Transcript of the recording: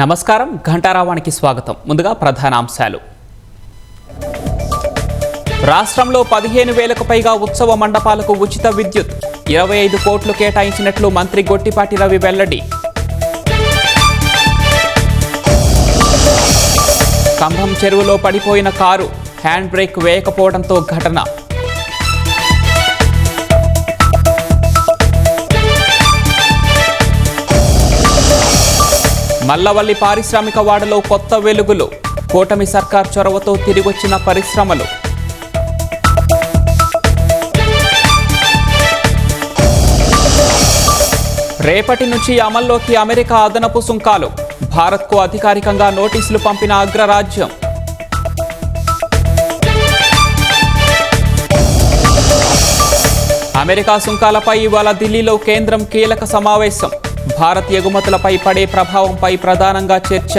నమస్కారం ఘంటారావానికి స్వాగతం. ముందుగా ప్రధానాంశాలు. రాష్ట్రంలో 15,000కు పైగా ఉత్సవ మండపాలకు ఉచిత విద్యుత్ 25 కోట్లు కేటాయించినట్లు మంత్రి గొట్టిపాటి రవి వెల్లడి. కంభం చెరువులో పడిపోయిన కారు హ్యాండ్ బ్రేక్ వేయకపోవడంతో ఘటన. మల్లవల్లి పారిశ్రామిక వాడలో కొత్త వెలుగులు, కూటమి సర్కార్ చొరవతో తిరిగొచ్చిన పరిశ్రమలు. రేపటి నుంచి అమల్లోకి అమెరికా అదనపు సుంకాలు, భారత్కు అధికారికంగా నోటీసులు పంపిన అగ్రరాజ్యం. అమెరికా సుంకాలపై ఇవాళ ఢిల్లీలో కేంద్రం కీలక సమావేశం. భారత్ ఎగుమతులపై పడే ప్రభావంపై ప్రధానంగా చర్చ.